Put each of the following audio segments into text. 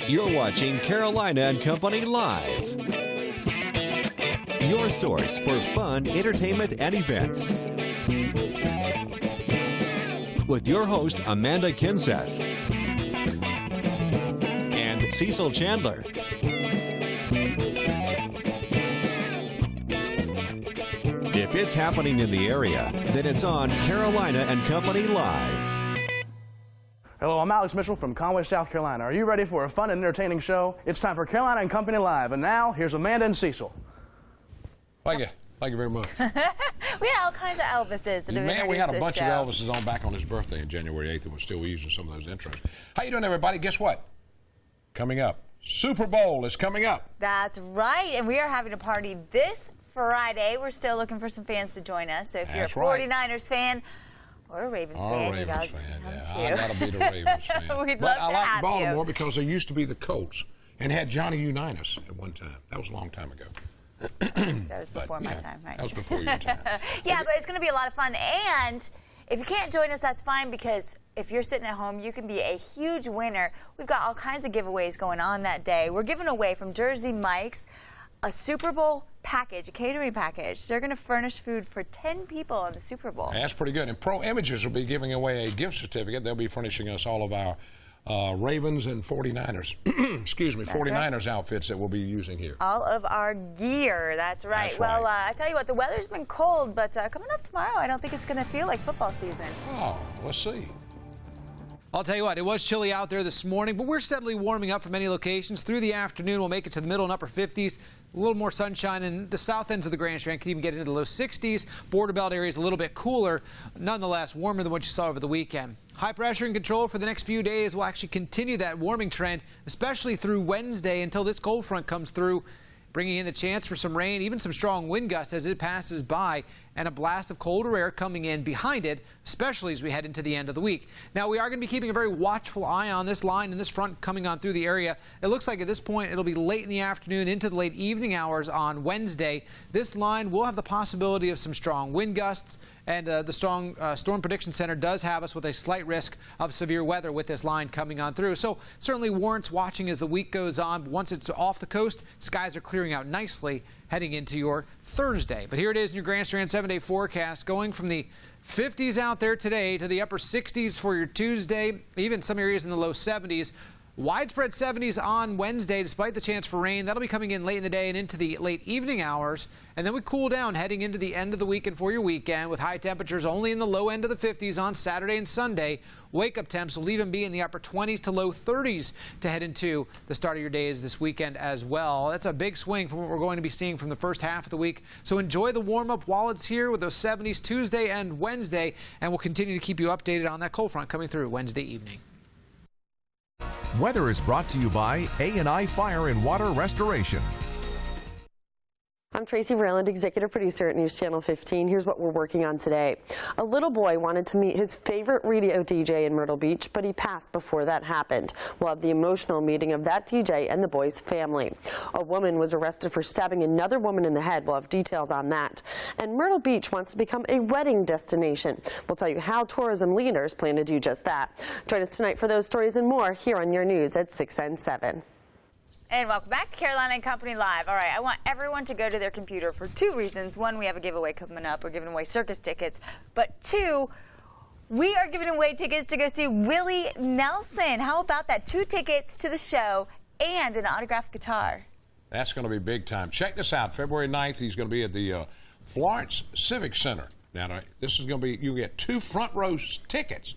You're watching Carolina and Company Live. Your source for fun, entertainment, and events. With your host, Amanda Kinseth. And Cecil Chandler. If it's happening in the area, then it's on Carolina and Company Live. Hello, I'm Alex Mitchell from Conway, South Carolina. Are you ready for a fun and entertaining show? It's time for Carolina and Company Live. And now, here's Amanda and Cecil. Thank you. Thank you very much. We had all kinds of Elvises. Man, we had a bunch of Elvises on back on his birthday on January 8th, and we're still using some of those intros. How you doing, everybody? Guess what? Coming up, Super Bowl is coming up. That's right, and we are having a party this Friday. We're still looking for some fans to join us, so if you're a 49ers fan or a Ravens fan, you guys come too. I gotta be the Ravens fan. We'd but love I to like have Baltimore you. because they used to be the Colts and had Johnny Unitas at one time. That was a long time ago. That was before my time, right? That was before your time. Yeah, but it's going to be a lot of fun. And if you can't join us, that's fine, because if you're sitting at home, you can be a huge winner. We've got all kinds of giveaways going on that day. We're giving away from Jersey Mike's a Super Bowl package, a catering package. They're going to furnish food for 10 people on the Super Bowl. That's pretty good. And Pro Images will be giving away a gift certificate. They'll be furnishing us all of our Ravens and 49ers, excuse me, 49ers outfits that we'll be using here. All of our gear, that's right. That's well, right. I tell you what, the weather's been cold, but coming up tomorrow, I don't think it's going to feel like football season. Oh, let's see. I'll tell you what, it was chilly out there this morning, but we're steadily warming up for many locations. Through the afternoon, we'll make it to the middle and upper 50s. A little more sunshine, and the south ends of the Grand Strand can even get into the low 60s. Border belt areas a little bit cooler, nonetheless warmer than what you saw over the weekend. High pressure and control for the next few days will actually continue that warming trend, especially through Wednesday until this cold front comes through, bringing in the chance for some rain, even some strong wind gusts as it passes by, and a blast of colder air coming in behind it, especially as we head into the end of the week. Now, we are going to be keeping a very watchful eye on this line and this front coming on through the area. It looks like at this point it'll be late in the afternoon into the late evening hours on Wednesday. This line will have the possibility of some strong wind gusts, and the Storm Prediction Center does have us with a slight risk of severe weather with this line coming on through. So certainly warrants watching as the week goes on. Once it's off the coast, skies are clearing out nicely heading into your Thursday. But here it is in your Grand Strand 7-day forecast, going from the 50s out there today to the upper 60s for your Tuesday, even some areas in the low 70s. Widespread 70s on Wednesday, despite the chance for rain. That'll be coming in late in the day and into the late evening hours. And then we cool down heading into the end of the weekend for your weekend, with high temperatures only in the low end of the 50s on Saturday and Sunday. Wake-up temps will even be in the upper 20s to low 30s to head into the start of your days this weekend as well. That's a big swing from what we're going to be seeing from the first half of the week. So enjoy the warm-up while it's here with those 70s Tuesday and Wednesday, and we'll continue to keep you updated on that cold front coming through Wednesday evening. Weather is brought to you by A&I Fire and Water Restoration. I'm Tracy Vreeland, executive producer at News Channel 15. Here's what we're working on today. A little boy wanted to meet his favorite radio DJ in Myrtle Beach, but he passed before that happened. We'll have the emotional meeting of that DJ and the boy's family. A woman was arrested for stabbing another woman in the head. We'll have details on that. And Myrtle Beach wants to become a wedding destination. We'll tell you how tourism leaders plan to do just that. Join us tonight for those stories and more here on your news at 6 and 7. And welcome back to Carolina and Company Live. All right, I want everyone to go to their computer for two reasons. One, we have a giveaway coming up. We're giving away circus tickets. But two, we are giving away tickets to go see Willie Nelson. How about that? 2 tickets to the show and an autographed guitar. That's going to be big time. Check this out. February 9th, he's going to be at the Florence Civic Center. Now, this is going to be, you get 2 front row tickets.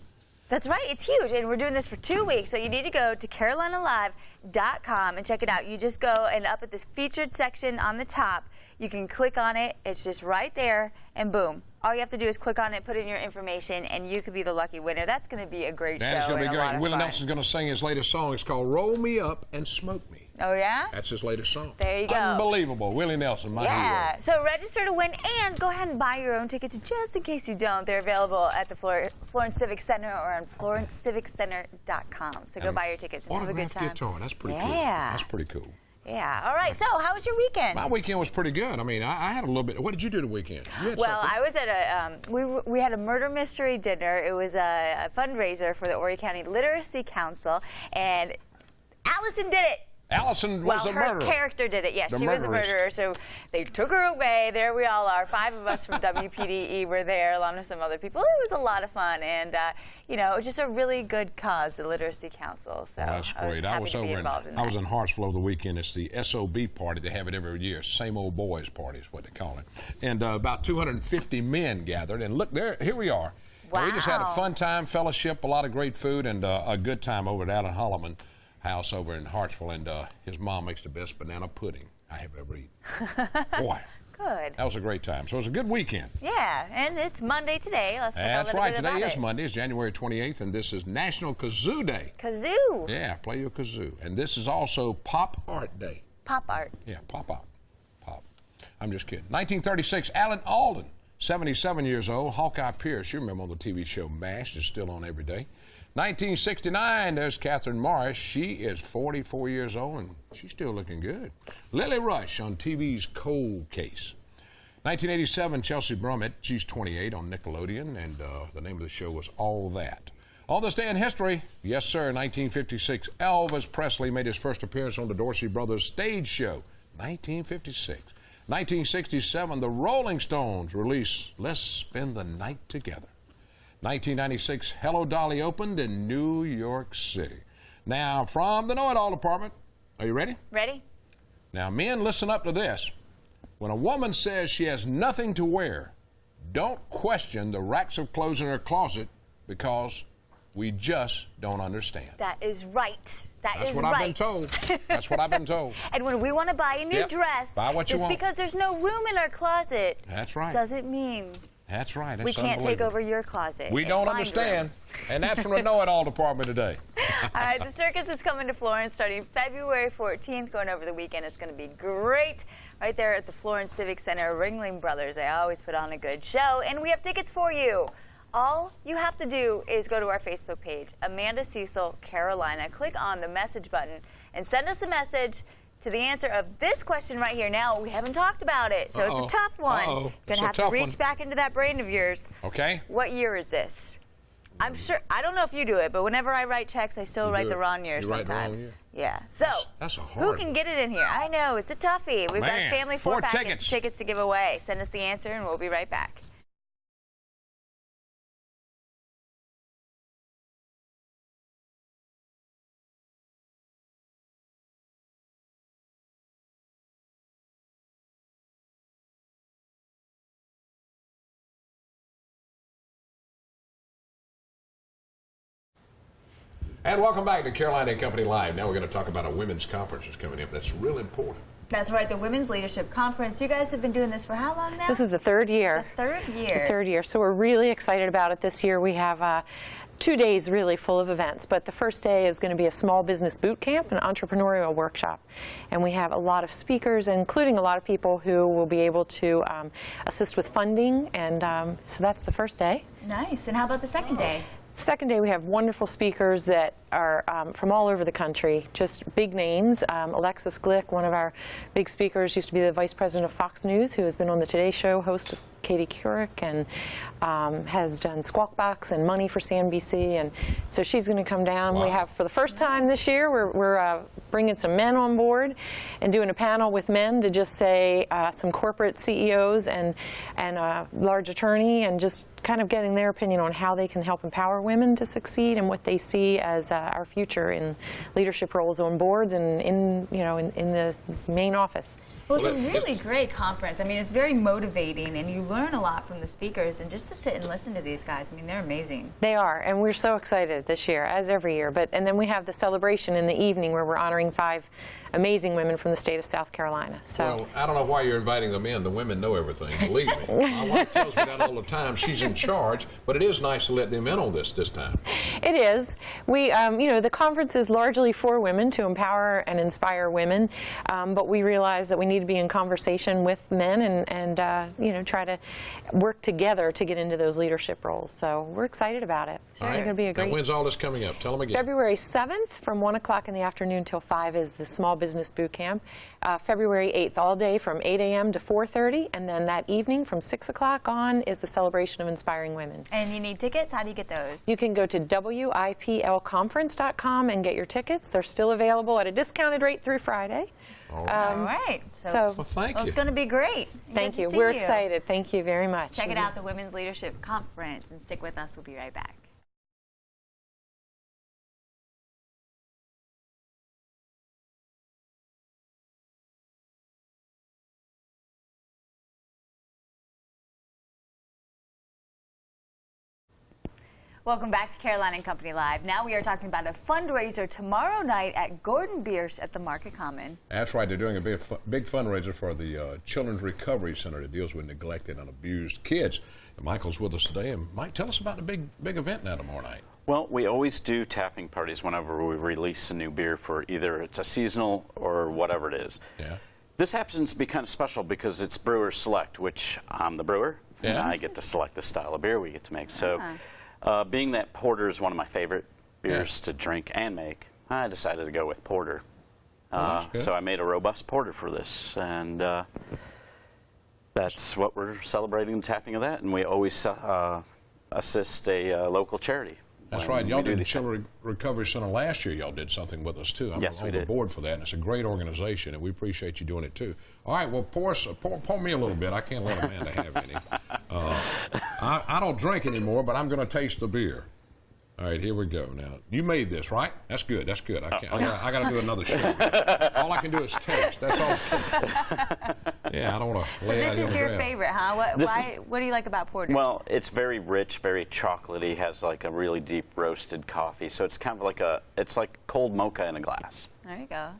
That's right. It's huge, and we're doing this for 2 weeks, so you need to go to carolinalive.com and check it out. You just go, and up at this featured section on the top, you can click on it. It's just right there, and boom. All you have to do is click on it, put in your information, and you could be the lucky winner. That's going to be a great show. That's going to be great. Willie fun. Nelson's going to sing his latest song. It's called Roll Me Up and Smoke Me. Oh, yeah? That's his latest song. There you go. Unbelievable. Willie Nelson, my hero. So register to win and go ahead and buy your own tickets just in case you don't. They're available at the Florence Civic Center or on florenceciviccenter.com. So go buy your tickets and have a good time. Guitar. That's pretty cool. Yeah. That's pretty cool. Yeah. All right. So how was your weekend? My weekend was pretty good. I mean, I had a little bit. What did you do the weekend? Well, I was at a, we had a murder mystery dinner. It was a fundraiser for the Horry County Literacy Council. And Allison did it. Allison was the murderer. Her character did it. Yes, The she was a murderess. murderer. So they took her away. There we all are. 5 of us from WPDE were there, along with some other people. It was a lot of fun, and you know, just a really good cause, the Literacy Council. So That's great. I was over I was in Hartsville over the weekend. It's the SOB party. They have it every year. Same old boys party is what they call it. And about 250 men gathered. And look, here we are. Wow. And we just had a fun time, fellowship, a lot of great food, and a good time over at Alan Holloman house over in Hartsville. And his mom makes the best banana pudding I have ever eaten. Boy. Good. That was a great time. So it was a good weekend. Yeah, and it's Monday today. Let's talk a That's little right. bit about Today is it. Monday. It's January 28th, and this is National Kazoo Day. Kazoo. Yeah, play your kazoo. And this is also Pop Art Day. Pop art. Yeah, pop art. Pop. I'm just kidding. 1936, Alan Alden, 77 years old. Hawkeye Pierce, you remember on the TV show MASH, is still on every day. 1969, there's Catherine Morris. She is 44 years old, and she's still looking good. Lily Rush on TV's Cold Case. 1987, Chelsea Brummett, she's 28 on Nickelodeon, and the name of the show was All That. On this day in history, yes, sir, 1956, Elvis Presley made his first appearance on the Dorsey Brothers stage show. 1956. 1967, the Rolling Stones released Let's Spend the Night Together. 1996, Hello Dolly opened in New York City. Now, from the Know-It-All Department, are you ready? Ready? Now, men, listen up to this. When a woman says she has nothing to wear, don't question the racks of clothes in her closet, because we just don't understand. That is right. That's what I've been told. That's what I've been told. And when we want to buy a new dress, buy what you just want. because there's no room in our closet, That's right. doesn't mean That's right. That's we can't take unbelievable. over your closet. We and don't find understand. room. And that's from the Know-It-All Department today. All right, the circus is coming to Florence starting February 14th, going over the weekend. It's going to be great. Right there at the Florence Civic Center, Ringling Brothers. They always put on a good show, and we have tickets for you. All you have to do is go to our Facebook page, Amanda Cecil Carolina. Click on the message button and send us a message to the answer of this question right here. Now, we haven't talked about it, so it's a tough one. You're going to have to reach back into that brain of yours. Okay. What year is this? I'm sure, I don't know if you do it, but whenever I write checks, I still write the wrong year sometimes. Yeah. So, that's a hard who can get it in here? I know, it's a toughie. We've got a family 4-pack tickets to give away. Send us the answer, and we'll be right back. And welcome back to Carolina and Company Live. Now we're going to talk about a women's conference that's coming up. That's real important. That's right, the Women's Leadership Conference. You guys have been doing this for how long now? This is the third year. The third year. The third year. So we're really excited about it this year. We have 2 days really full of events, but the first day is going to be a small business boot camp, an entrepreneurial workshop. And we have a lot of speakers, including a lot of people who will be able to assist with funding. And so that's the first day. Nice. And how about the second day? Second day, we have wonderful speakers that are from all over the country, just big names. Alexis Glick, one of our big speakers, used to be the vice president of Fox News, who has been on the Today Show, host of Katie Couric, and has done Squawk Box and Money for CNBC, and so she's going to come down. Wow. We have, for the first time this year, we're bringing some men on board and doing a panel with men to just say some corporate CEOs and a large attorney, and just kind of getting their opinion on how they can help empower women to succeed and what they see as our future in leadership roles on boards and in the main office. Well, it's a really great conference. I mean, it's very motivating, and you learn a lot from the speakers. And just to sit and listen to these guys, I mean, they're amazing. They are, and we're so excited this year, as every year. And then we have the celebration in the evening where we're honoring 5 amazing women from the state of South Carolina. So, well, I don't know why you're inviting the men. The women know everything, believe me. My wife tells me that all the time. She's in charge, but it is nice to let them in on this time. It is. We, the conference is largely for women, to empower and inspire women, but we realize that we need to be in conversation with men and try to work together to get into those leadership roles. So we're excited about it. All right. It's going to be a great. Now, when's all this coming up? Tell them again. February 7th from 1 o'clock in the afternoon till 5 is the small business Business Boot Camp. February 8th, all day from 8 a.m. to 4:30, and then that evening from 6 o'clock on is the celebration of inspiring women. And you need tickets? How do you get those? You can go to wiplconference.com and get your tickets. They're still available at a discounted rate through Friday. All right. All right. Well, thank you. It's going to be great. Thank you. We're excited. Thank you very much. Check it out, the Women's Leadership Conference, and stick with us. We'll be right back. Welcome back to Carolina and Company Live. Now we are talking about a fundraiser tomorrow night at Gordon Biersch at the Market Common. That's right. They're doing a big fundraiser for the Children's Recovery Center that deals with neglected and abused kids. And Michael's with us today. And Mike, tell us about the big event now tomorrow night. Well, we always do tapping parties whenever we release a new beer for either it's a seasonal or whatever it is. Yeah. This happens to be kind of special because it's Brewer Select, which I'm the brewer. Yeah. And I get to select the style of beer we get to make. So. Being that porter is one of my favorite beers to drink and make, I decided to go with porter. So I made a robust porter for this, and that's what we're celebrating, the tapping of that. And we always assist a local charity. That's right. Y'all did the Children's Recovery Center last year. Y'all did something with us, too. I'm on the board for that, and it's a great organization, and we appreciate you doing it, too. All right, well, pour me a little bit. I can't let Amanda have any. I don't drink anymore, but I'm going to taste the beer. All right, here we go. Now, you made this, right? That's good. That's good. I got to do another show. All I can do is taste. That's all. Yeah, I don't want to lay out. So this is your favorite, huh? What do you like about porter? Well, it's very rich, very chocolatey. Has like a really deep roasted coffee. So it's kind of like it's like cold mocha in a glass. There you go.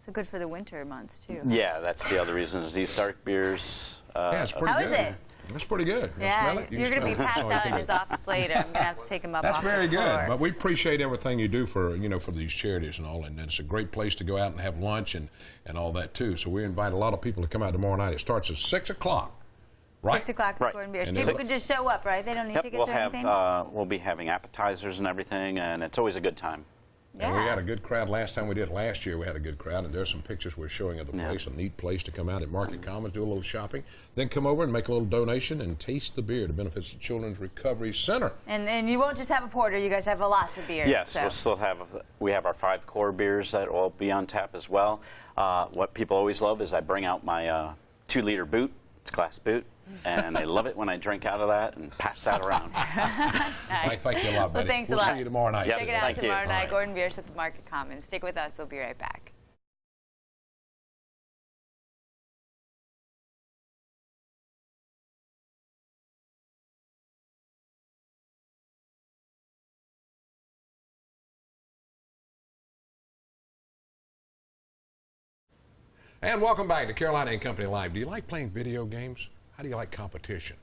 So good for the winter months too. Yeah, that's the other reason. Is these dark beers. Yeah, it's pretty good. How is it? That's pretty good. Yeah, you're going to be passed out in his office later. I'm going to have to pick him up. That's off very the floor. good. But we appreciate everything you do for for these charities and all, and it's a great place to go out and have lunch and all that too. So we invite a lot of people to come out tomorrow night. It starts at 6 o'clock. Right? 6 o'clock at Gordon Biersch. People can just show up, right? They don't need tickets or anything? We'll be having appetizers and everything, and it's always a good time. Yeah. And we had a good crowd last time we did it last year. We had a good crowd, and there's some pictures we're showing of the place. A neat place to come out at Market Commons, do a little shopping, then come over and make a little donation and taste the beer to benefit the Children's Recovery Center. And you won't just have a porter. You guys have lots of beers. Yes, we'll still have. We have our 5 core beers that will be on tap as well. What people always love is I bring out my 2-liter boot. It's a glass boot. And they love it when I drink out of that and pass that around. Nice. Thank you a lot, buddy. Well, thanks a lot. We'll see you tomorrow night. Check it out tomorrow night, Gordon Biersch at the Market Commons. Stick with us. We'll be right back. And welcome back to Carolina and Company Live. Do you like playing video games? How do you like competition?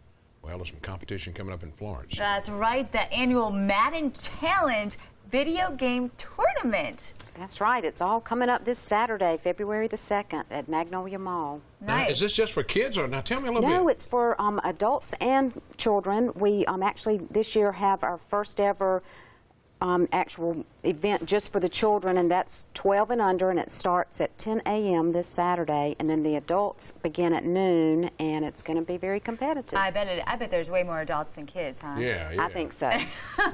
Well, there's some competition coming up in Florence. That's right, the annual Madden Challenge video game tournament. That's right. It's all coming up this Saturday, February the 2nd at Magnolia Mall. Nice. Now, is this just for kids, or now tell me a little bit? No, it's for adults and children. We actually this year have our first ever actual event just for the children, and that's 12 and under, and it starts at 10 a.m. this Saturday, and then the adults begin at noon, and it's going to be very competitive. I bet there's way more adults than kids, huh? Yeah. I think so.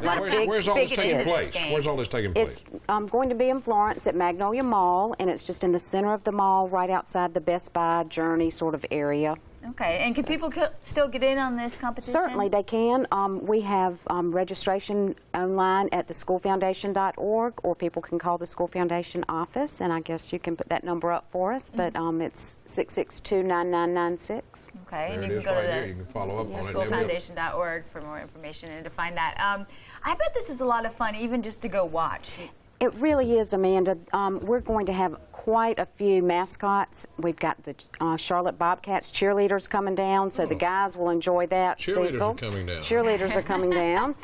Where's all this taking place? Where's all this taking place? It's going to be in Florence at Magnolia Mall, and it's just in the center of the mall, right outside the Best Buy Journey sort of area. Okay, and can people still get in on this competition? Certainly they can. We have registration online at theschoolfoundation.org, or people can call the School Foundation office, and I guess you can put that number up for us, but it's 662-9996. Okay, and you can go to you can follow up on it. Schoolfoundation.org for more information and to find that. I bet this is a lot of fun, even just to go watch. It really is, Amanda. We're going to have quite a few mascots. We've got the Charlotte Bobcats cheerleaders coming down, so the guys will enjoy that. Cheerleaders Cecil. are coming down. Cheerleaders are coming down.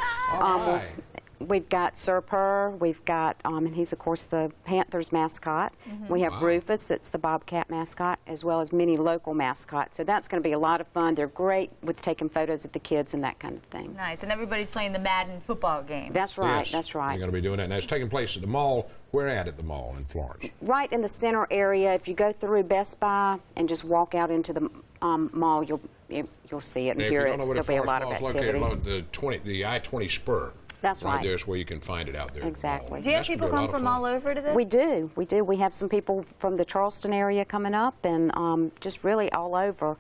we've got Sir Purr, we've got, and he's of course the Panthers mascot. We have Rufus, that's the Bobcat mascot, as well as many local mascots. So that's going to be a lot of fun. They're great with taking photos of the kids and that kind of thing. Nice, and everybody's playing the Madden football game. That's right, Yes, that's right. You're going to be doing that. Now, it's taking place at the mall. Where at the mall in Florence? Right in the center area. If you go through Best Buy and just walk out into the mall, you'll see it and hear it. There'll be a lot of activity. The I-20 spur. That's right. There's where you can find it out there. Exactly. Do you have people come from all over to this? We do. We do. We have some people from the Charleston area coming up, and just really all over.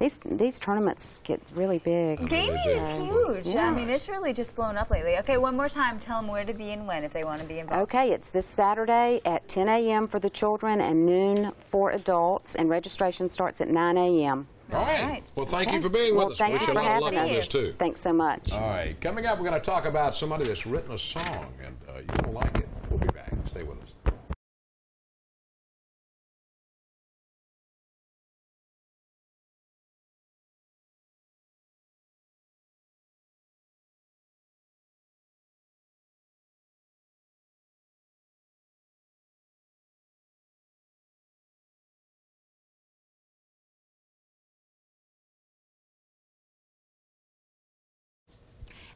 These tournaments get really big. Gaming is huge. Yeah. I mean, it's really just blown up lately. Okay, one more time, tell them where to be and when if they want to be involved. Okay, it's this Saturday at 10 a.m. for the children and noon for adults, and registration starts at 9 a.m. All right. Well, thank you for being with us. Thank you for having us. This too. Thanks so much. All right. Coming up, we're going to talk about somebody that's written a song, and you'll like it. We'll be back. Stay with us.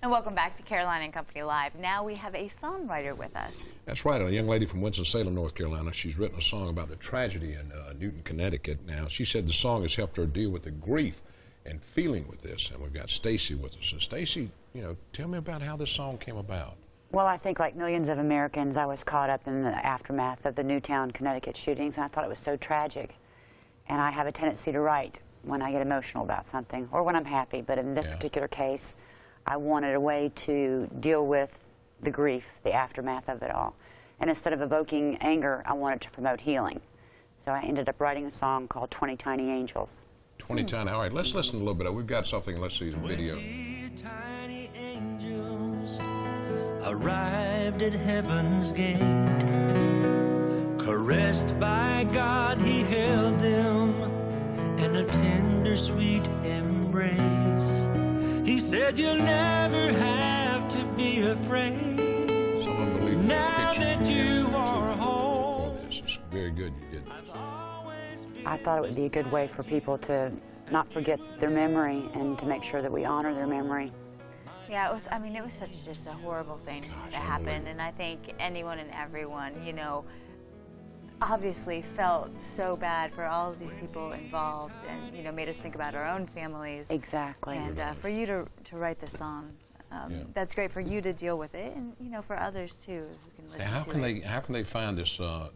And welcome back to Caroline and Company Live. Now we have a songwriter with us. That's right, a young lady from Winston-Salem, North Carolina. She's written a song about the tragedy in Newton, Connecticut. Now, she said the song has helped her deal with the grief and feeling with this. And we've got Stacy with us. And Stacy, tell me about how this song came about. Well, I think like millions of Americans, I was caught up in the aftermath of the Newtown, Connecticut shootings, and I thought it was so tragic. And I have a tendency to write when I get emotional about something or when I'm happy. But in this particular case, I wanted a way to deal with the grief, the aftermath of it all. And instead of evoking anger, I wanted to promote healing. So I ended up writing a song called 20 Tiny Angels. 20 Tiny, all right, let's listen a little bit. We've got something, let's see the video. 20 tiny angels arrived at heaven's gate. Caressed by God, he held them in a tender, sweet embrace. He said, you'll never have to be afraid. Now that you are home. It's very good you did this. I thought it would be a good way for people to not forget their memory and to make sure that we honor their memory. Yeah, it was such just a horrible thing that happened. And I think anyone and everyone, obviously felt so bad for all of these people involved and, made us think about our own families. Exactly. And for you to write the song, that's great for you to deal with it and, for others too who can listen to it. How can they find this song?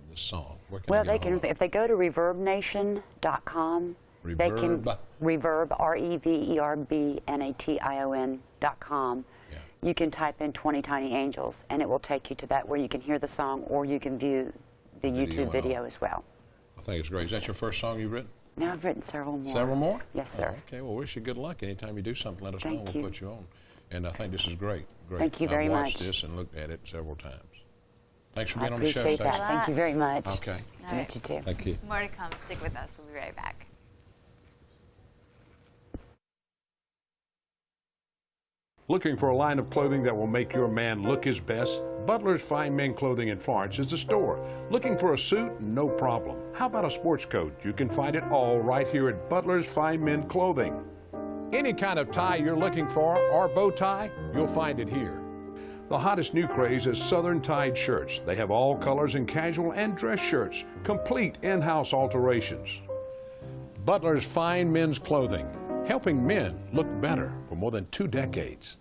Well, they can, if they go to reverbnation.com, they can, Reverb, REVERBNATION.com. You can type in 20 Tiny Angels and it will take you to that where you can hear the song or you can view the YouTube video as well. I think it's great. Is that your first song you've written? No, I've written several more. Several more? Yes, sir. Oh, okay, well, wish you good luck. Anytime you do something, let us know. Thank We'll you. put you on. And I think this is great. Thank you very much. I've watched this and looked at it several times. Thanks for being on the show, I appreciate Stacey. that. Thank you very much. Okay. Nice to meet you too. Thank you. More to come. Stick with us. We'll be right back. Looking for a line of clothing that will make your man look his best? Butler's Fine Men Clothing in Florence is the store. Looking for a suit? No problem. How about a sports coat? You can find it all right here at Butler's Fine Men Clothing. Any kind of tie you're looking for or bow tie, you'll find it here. The hottest new craze is Southern tied shirts. They have all colors in casual and dress shirts, complete in-house alterations. Butler's Fine Men's Clothing, helping men look better for more than 2 decades.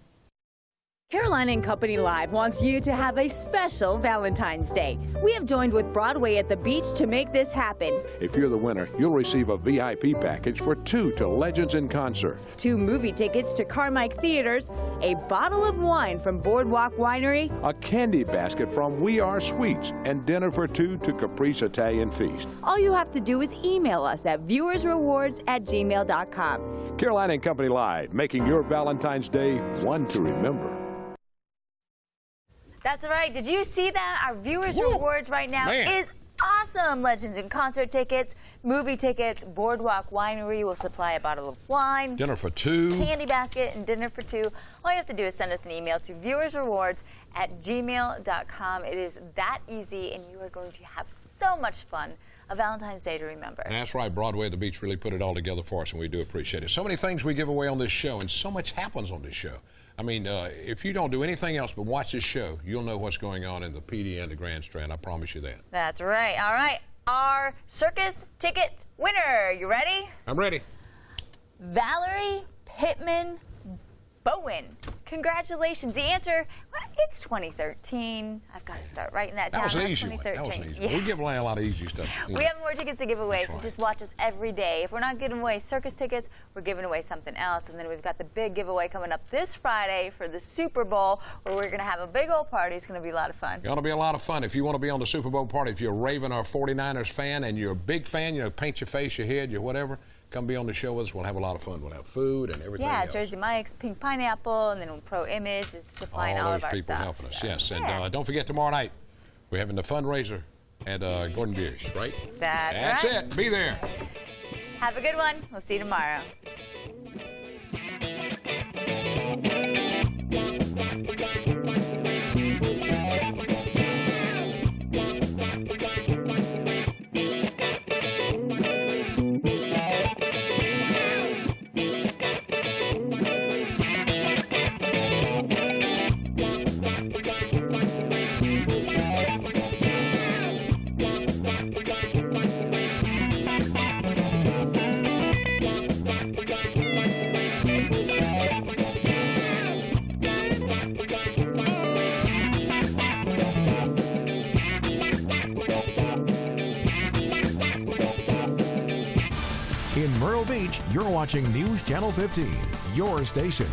Caroline and Company Live wants you to have a special Valentine's Day. We have joined with Broadway at the Beach to make this happen. If you're the winner, you'll receive a VIP package for 2 to Legends in Concert. 2 movie tickets to Carmike Theaters, a bottle of wine from Boardwalk Winery, a candy basket from We Are Sweets, and dinner for 2 to Caprice Italian Feast. All you have to do is email us at viewersrewards@gmail.com. Caroline and Company Live, making your Valentine's Day one to remember. That's right. Did you see that? Our viewers' rewards right now is awesome. Legends in Concert tickets, movie tickets, Boardwalk Winery will supply a bottle of wine. Dinner for 2. Candy basket and dinner for 2. All you have to do is send us an email to viewersrewards@gmail.com. It is that easy, and you are going to have so much fun. A Valentine's Day to remember. That's right. Broadway at the Beach really put it all together for us, and we do appreciate it. So many things we give away on this show, and so much happens on this show. I mean, if you don't do anything else but watch this show, you'll know what's going on in the PD and the Grand Strand. I promise you that. That's right. All right. Our circus ticket winner. You ready? I'm ready. Valerie Pittman Bowen. Congratulations. The answer, well, it's 2013. I've got to start writing that down. That was an easy one. That was an easy one. We give away a lot of easy stuff. We have more tickets to give away, so just watch us every day. If we're not giving away circus tickets, we're giving away something else. And then we've got the big giveaway coming up this Friday for the Super Bowl, where we're going to have a big old party. It's going to be a lot of fun. It's going to be a lot of fun. If you want to be on the Super Bowl party, if you're a Raven or 49ers fan and you're a big fan, you know, paint your face, your head, your whatever, come be on the show with us. We'll have a lot of fun. We'll have food and everything else. Jersey Mike's Pink Pineapple, and then Pro Image is supplying all of our stuff. All those people helping us, yes. And don't forget, tomorrow night, we're having the fundraiser at Gordon Bier's, right? That's right. That's it. Be there. Have a good one. We'll see you tomorrow. In Myrtle Beach, you're watching News Channel 15, your station.